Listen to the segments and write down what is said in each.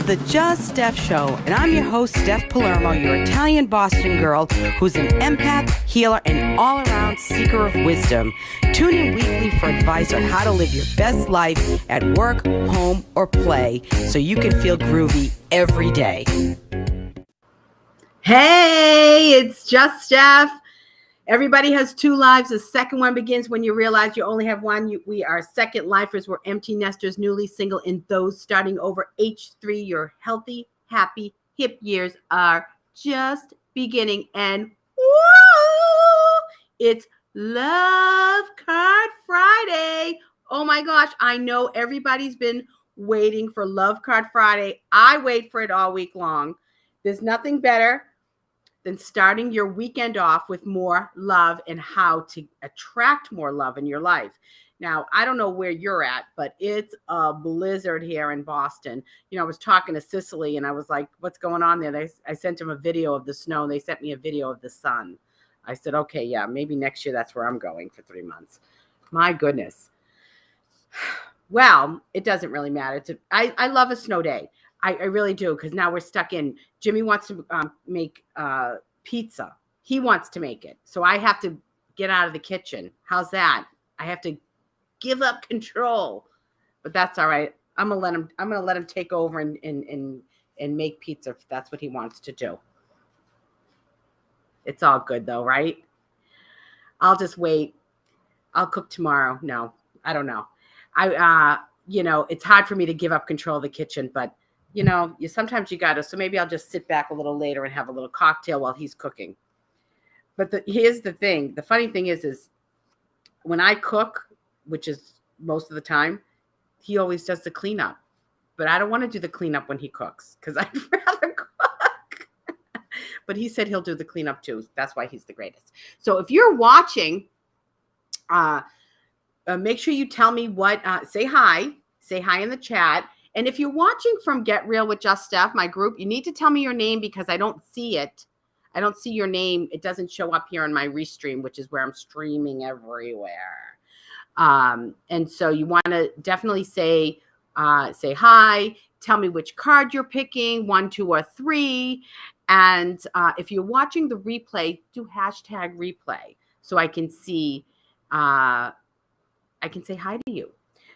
the Just Steph Show, and I'm your host, Steph Palermo, your Italian Boston girl who's an empath, healer, and all-around seeker of wisdom. Tune in weekly for advice on how to live your best life at work, home, or play so you can feel groovy every day. Hey, it's Just Steph. Everybody has two lives. The second one begins when you realize you only have one. We are second lifers. We're empty nesters, newly single, and those starting over H3. Your healthy, happy, hip years are just beginning. And woo! It's Love Card Friday. Oh my gosh, I know everybody's been waiting for Love Card Friday. I wait for it all week long. There's nothing better than starting your weekend off with more love and how to attract more love in your life. Now, I don't know where you're at, but it's a blizzard here in Boston. You know, I was talking to Cicely and I was like, what's going on there? I sent him a video of the snow and they sent me a video of the sun. I said, okay, yeah, maybe next year that's where I'm going for 3 months. My goodness. Well, it doesn't really matter. I love a snow day. I really do, because now we're stuck in. Jimmy wants to make pizza. He wants to make it. So I have to get out of the kitchen. How's that? I have to give up control. But that's all right. I'm gonna let him take over and make pizza if that's what he wants to do. It's all good though, right? I'll just wait. I'll cook tomorrow. No, I don't know. It's hard for me to give up control of the kitchen, but sometimes you gotta. So maybe I'll just sit back a little later and have a little cocktail while he's cooking. But here's the thing. The funny thing is when I cook, which is most of the time, he always does the cleanup. But I don't want to do the cleanup when he cooks because I'd rather cook. But he said he'll do the cleanup too. That's why he's the greatest. So if you're watching, make sure you tell me what. Say hi in the chat. And if you're watching from Get Real with Just Steph, my group, you need to tell me your name because I don't see it. I don't see your name. It doesn't show up here on my restream, which is where I'm streaming everywhere. And so you want to definitely say hi. Tell me which card you're picking, 1, 2, or 3. And if you're watching the replay, do hashtag replay so I can see. I can say hi to you.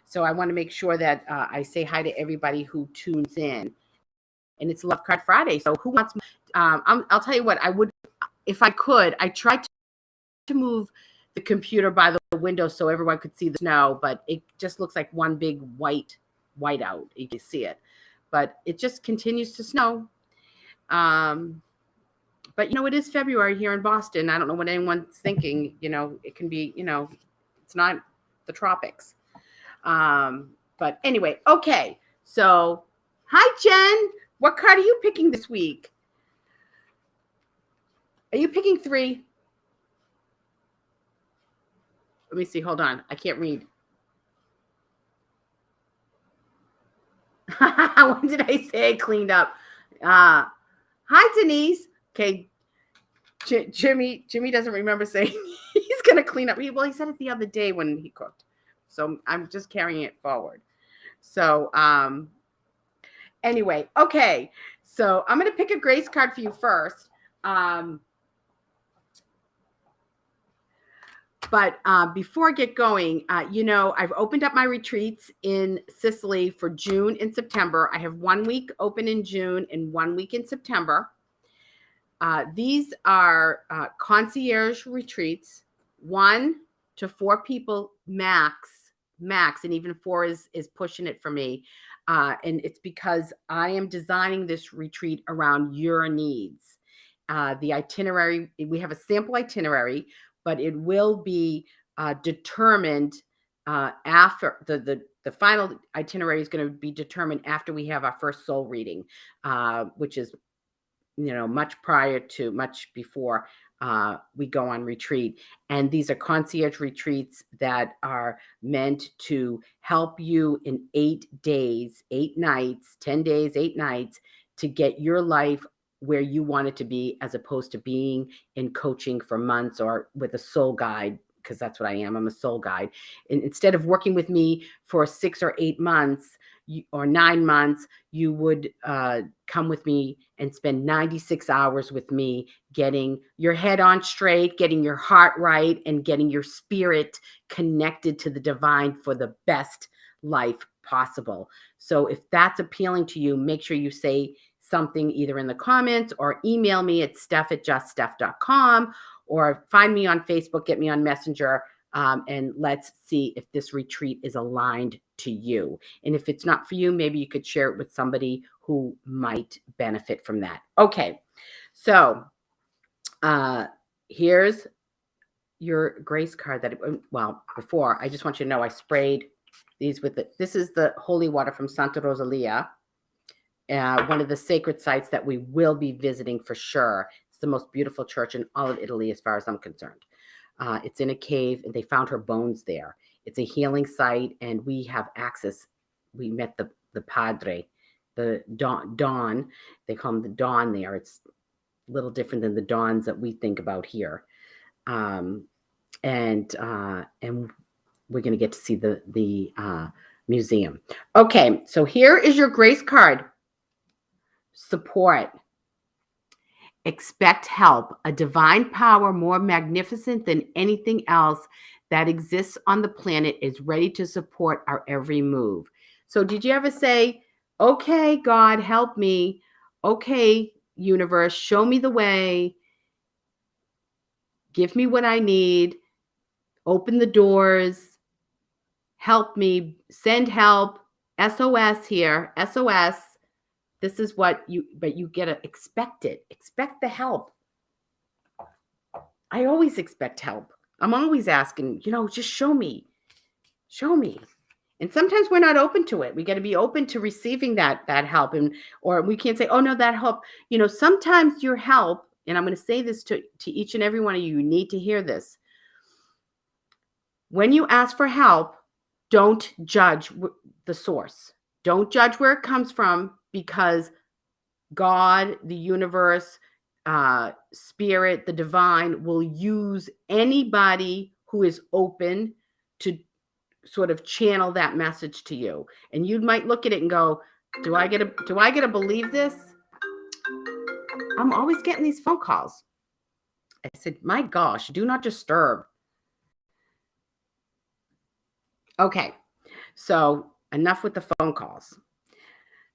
So I want to make sure that I say hi to everybody who tunes in. And it's Love Card Friday. So who wants I'll tell you what, I would, if I could, I tried to move the computer by the window so everyone could see the snow, but it just looks like one big white out. You can see it. But it just continues to snow. But, it is February here in Boston. I don't know what anyone's thinking. It can be, it's not the tropics. But anyway, okay. So, hi, Jen. What card are you picking this week? Are you picking 3? Let me see. Hold on. I can't read. When did I say I cleaned up? Hi, Denise. Okay. Jimmy doesn't remember saying he's going to clean up. Well, he said it the other day when he cooked. So I'm just carrying it forward. So anyway, okay. So I'm going to pick a grace card for you first. But before I get going, I've opened up my retreats in Sicily for June and September. I have 1 week open in June and 1 week in September. These are concierge retreats, 1 to 4 people max, and even 4 is pushing it for me. And it's because I am designing this retreat around your needs. The itinerary, we have a sample itinerary, but it will be determined after the final itinerary is going to be determined after we have our first soul reading, which is much before we go on retreat. And these are concierge retreats that are meant to help you in 8 days, 8 nights, 10 days, 8 nights to get your life where you want it to be, as opposed to being in coaching for months or with a soul guide because that's what I am. I'm a soul guide. And instead of working with me for 6 or 8 months or 9 months, you would come with me and spend 96 hours with me, getting your head on straight, getting your heart right, and getting your spirit connected to the divine for the best life possible. So if that's appealing to you, make sure you say something either in the comments or email me at steph@juststeph.com, or find me on Facebook, get me on Messenger, and let's see if this retreat is aligned to you. And if it's not for you, maybe you could share it with somebody who might benefit from that. Okay, so here's your grace card that, well, before, I just want you to know I sprayed these with it. This is the holy water from Santa Rosalia, one of the sacred sites that we will be visiting for sure. It's the most beautiful church in all of Italy, as far as I'm concerned. It's in a cave, and they found her bones there. It's a healing site, and we have access. We met the padre, the Don. They call him the Don there. It's a little different than the Dons that we think about here. And we're going to get to see the museum. Okay, so here is your grace card. Support. Expect help. A divine power more magnificent than anything else that exists on the planet is ready to support our every move. So did you ever say, okay, God, help me. Okay, universe, show me the way. Give me what I need. Open the doors. Help me. Send help. SOS here. SOS. This is what but you get to expect it. Expect the help. I always expect help. I'm always asking, just show me. Show me. And sometimes we're not open to it. We got to be open to receiving that help. Or we can't say, oh no, that help. Sometimes your help, and I'm going to say this to each and every one of you, you need to hear this. When you ask for help, don't judge the source. Don't judge where it comes from, because God, the universe, spirit, the divine will use anybody who is open to sort of channel that message to you. And you might look at it and go, do I get to believe this? I'm always getting these phone calls. I said, my gosh, do not disturb. Okay, so enough with the phone calls.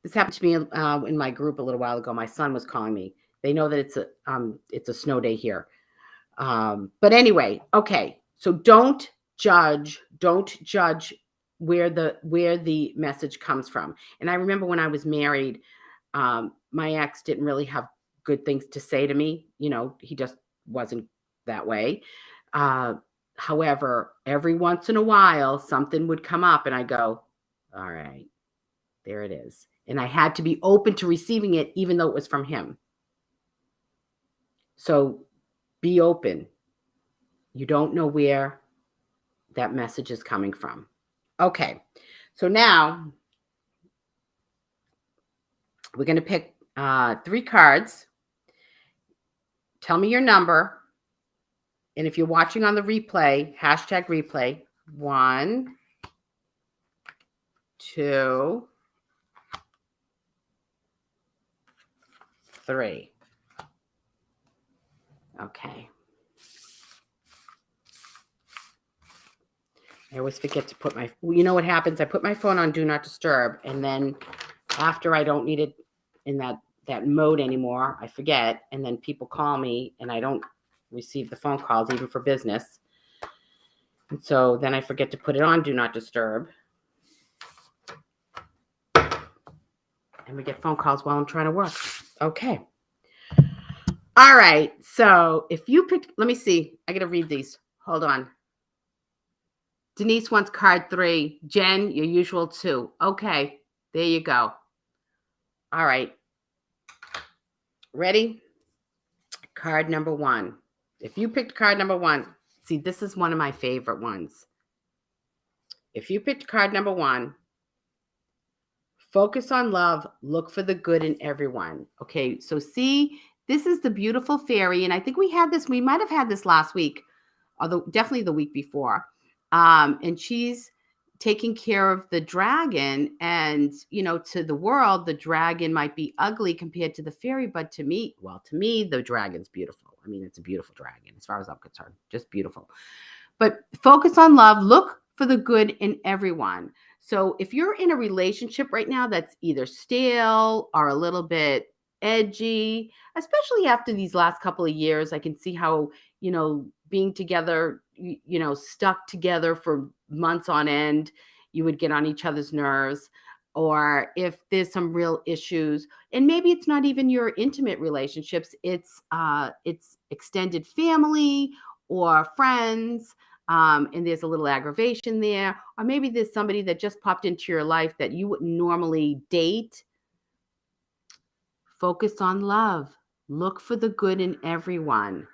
This happened to me in my group a little while ago. My son was calling me. They know that it's a snow day here. But anyway, okay. So don't judge where the message comes from. And I remember when I was married, my ex didn't really have good things to say to me. He just wasn't that way. However, every once in a while, something would come up and I go, all right, there it is. And I had to be open to receiving it, even though it was from him. So be open. You don't know where that message is coming from. Okay. So now we're going to pick 3 cards. Tell me your number. And if you're watching on the replay, #replay, 1, 2, 3. Okay. I always forget to put what happens? I put my phone on Do Not Disturb, and then after I don't need it in that mode anymore, I forget, and then people call me, and I don't receive the phone calls, even for business. And so then I forget to put it on Do Not Disturb. And we get phone calls while I'm trying to work. Okay. All right. So if you picked, let me see. I got to read these. Hold on. Denise wants card 3. Jen, your usual 2. Okay. There you go. All right. Ready? Card number 1. If you picked card number 1, see, this is one of my favorite ones. If you picked card number 1, focus on love, look for the good in everyone. Okay, so see, this is the beautiful fairy, and I think we might have had this last week. although definitely the week before. And she's taking care of the dragon. And, to the world, the dragon might be ugly compared to the fairy. But to me, the dragon's beautiful. I mean, it's a beautiful dragon as far as I'm concerned, just beautiful. But focus on love. Look for the good in everyone. So if you're in a relationship right now that's either stale or a little bit edgy, especially after these last couple of years, I can see how, being together, stuck together for months on end, you would get on each other's nerves. Or if there's some real issues, and maybe it's not even your intimate relationships, it's extended family or friends, and there's a little aggravation there, or maybe there's somebody that just popped into your life that you wouldn't normally date. Focus on love. Look for the good in everyone.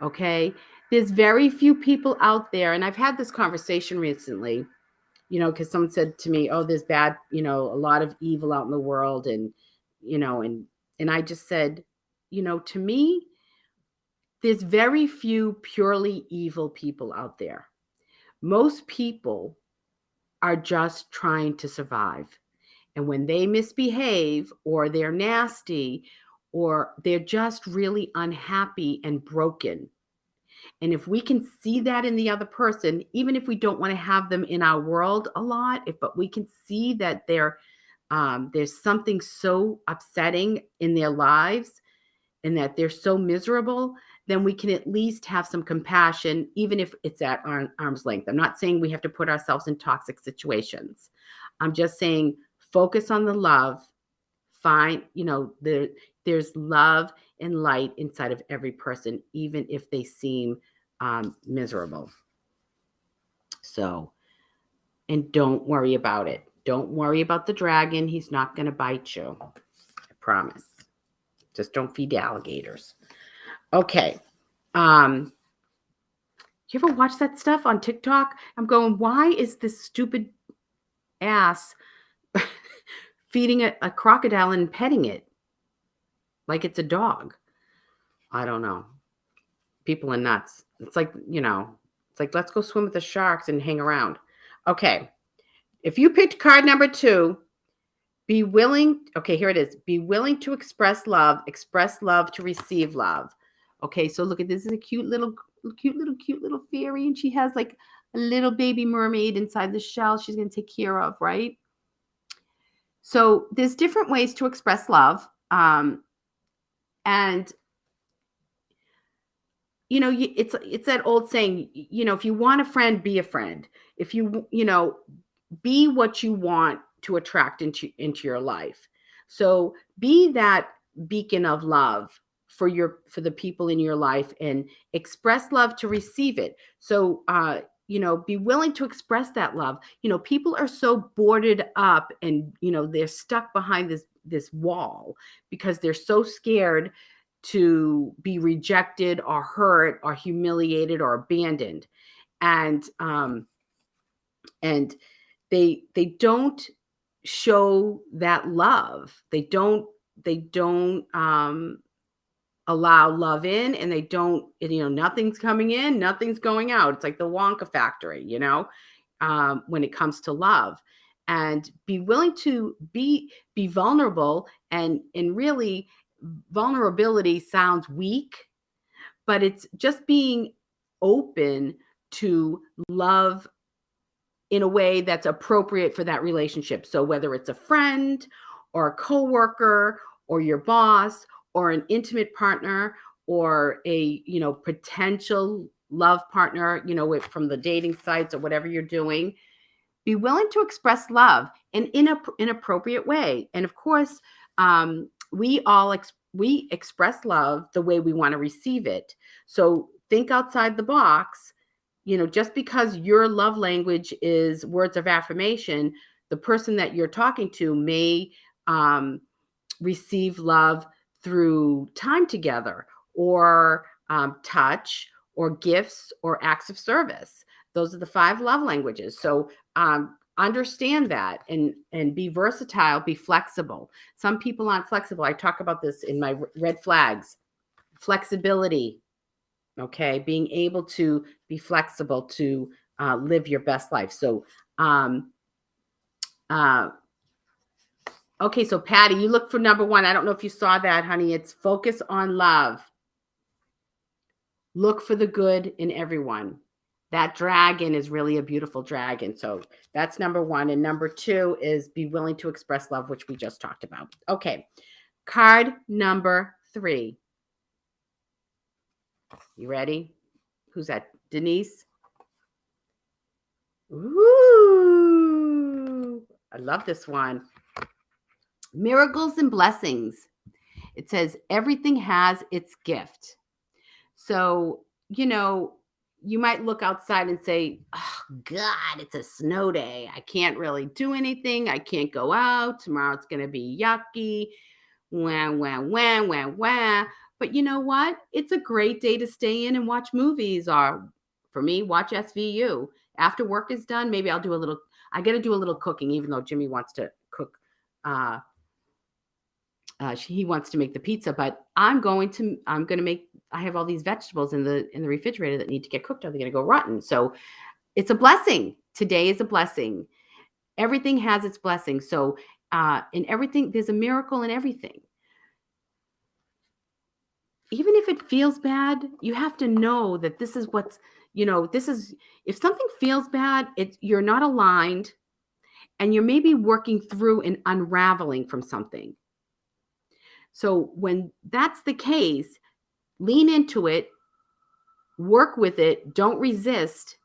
Okay? There's very few people out there, and I've had this conversation recently, because someone said to me, oh, there's bad, a lot of evil out in the world. And, and I just said, to me, there's very few purely evil people out there. Most people are just trying to survive. And when they misbehave or they're nasty or they're just really unhappy and broken, and if we can see that in the other person, even if we don't want to have them in our world a lot, but we can see that there's something so upsetting in their lives and that they're so miserable, then we can at least have some compassion, even if it's at arm's length. I'm not saying we have to put ourselves in toxic situations. I'm just saying focus on the love. Find, there's love and light inside of every person, even if they seem miserable. So, and don't worry about it. Don't worry about the dragon. He's not going to bite you. I promise. Just don't feed alligators. Okay. You ever watch that stuff on TikTok? I'm going, why is this stupid ass feeding a crocodile and petting it like it's a dog? I don't know. People are nuts. It's like, let's go swim with the sharks and hang around. Okay. If you picked card number 2, be willing. Okay, here it is. Be willing to express love to receive love. Okay, so look at this. This is a cute little fairy, and she has like a little baby mermaid inside the shell she's going to take care of, right? So there's different ways to express love. And it's that old saying, if you want a friend, be a friend. If you, be what you want to attract into your life. So be that beacon of love for the people in your life, and express love to receive it. So, be willing to express that love. People are so boarded up, and, they're stuck behind this wall because they're so scared to be rejected or hurt or humiliated or abandoned. And they don't show that love. They don't allow love in, and they don't, nothing's coming in, nothing's going out. It's like the Wonka factory, when it comes to love. And be willing to be vulnerable, and really, vulnerability sounds weak, but it's just being open to love in a way that's appropriate for that relationship. So whether it's a friend or a coworker or your boss or an intimate partner or a, potential love partner, from the dating sites or whatever you're doing, be willing to express love in an appropriate way. And of course, we express love the way we want to receive it. So think outside the box. Just because your love language is words of affirmation, the person that you're talking to may receive love through time together, or touch, or gifts, or acts of service. Those are the 5 love languages. So understand that, and be versatile, be flexible. Some people aren't flexible. I talk about this in my red flags. Flexibility. Okay, being able to be flexible to live your best life. So, okay, so Patty, you look for number 1. I don't know if you saw that, honey. It's focus on love. Look for the good in everyone. That dragon is really a beautiful dragon. So that's number 1. And number 2 is be willing to express love, which we just talked about. Okay. Card number 3. You ready? Who's that? Denise? Ooh, I love this one. Miracles and blessings. It says everything has its gift. So, you might look outside and say, oh, God, it's a snow day. I can't really do anything. I can't go out. Tomorrow it's going to be yucky. Wah, wah, wah, wah, wah. But you know what? It's a great day to stay in and watch movies, or for me, watch SVU. After work is done, maybe I got to do a little cooking, even though Jimmy wants to cook. He wants to make the pizza, but I'm going to make, I have all these vegetables in the refrigerator that need to get cooked, or they're going to go rotten. So it's a blessing. Today is a blessing. Everything has its blessing. So in everything, there's a miracle in everything. Even if it feels bad, you have to know that this is what's, if something feels bad, you're not aligned, and you're maybe working through and unraveling from something. So when that's the case, lean into it, work with it, don't resist,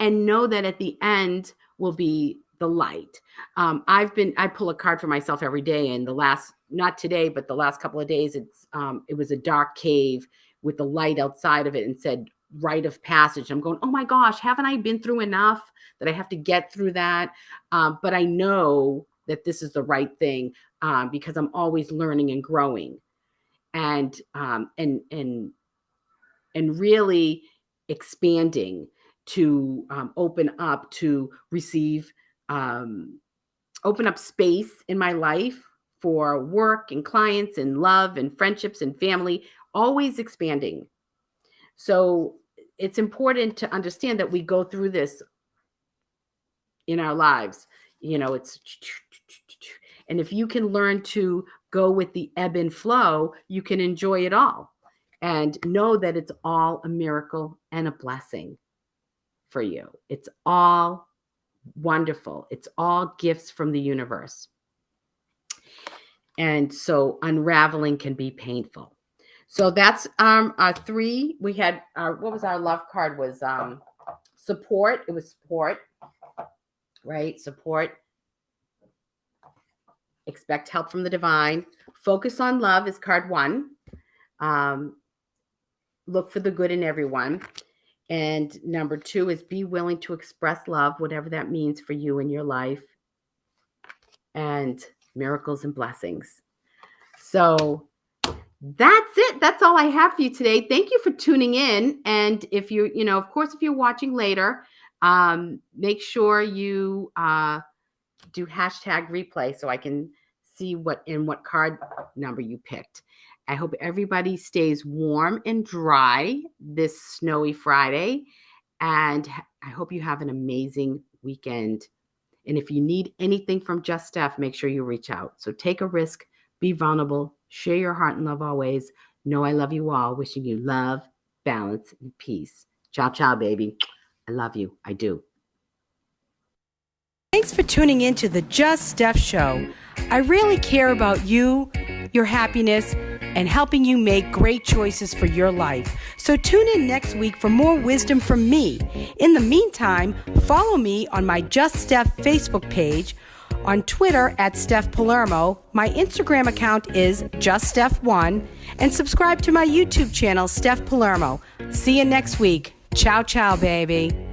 and know that at the end will be the light. I pull a card for myself every day, and not today, but the last couple of days, it was a dark cave with the light outside of it and said rite of passage. I'm going, oh my gosh, haven't I been through enough that I have to get through that? But I know that this is the right thing, because I'm always learning and growing, and really expanding to open up to receive, open up space in my life for work and clients and love and friendships and family, always expanding. So it's important to understand that we go through this in our lives. And if you can learn to go with the ebb and flow, you can enjoy it all and know that it's all a miracle and a blessing for you. It's all wonderful. It's all gifts from the universe. And so unraveling can be painful. So that's our 3. We had what was our love card? Was support. It was support, right? Support. Expect help from the divine. Focus on love is card 1. Look for the good in everyone. And number 2 is be willing to express love, whatever that means for you in your life. And miracles and blessings. So that's it. That's all I have for you today. Thank you for tuning in. And if you, of course, if you're watching later, make sure you do hashtag replay so I can see what card number you picked. I hope everybody stays warm and dry this snowy Friday. And I hope you have an amazing weekend. And if you need anything from Just Steph, make sure you reach out. So take a risk, be vulnerable, share your heart and love always. Know I love you all. Wishing you love, balance, and peace. Ciao, ciao, baby. I love you. I do. Thanks for tuning in to the Just Steph Show. I really care about you, your happiness, and helping you make great choices for your life. So tune in next week for more wisdom from me. In the meantime, follow me on my Just Steph Facebook page, on Twitter at Steph Palermo. My Instagram account is JustSteph1, and subscribe to my YouTube channel, Steph Palermo. See you next week. Ciao, ciao, baby.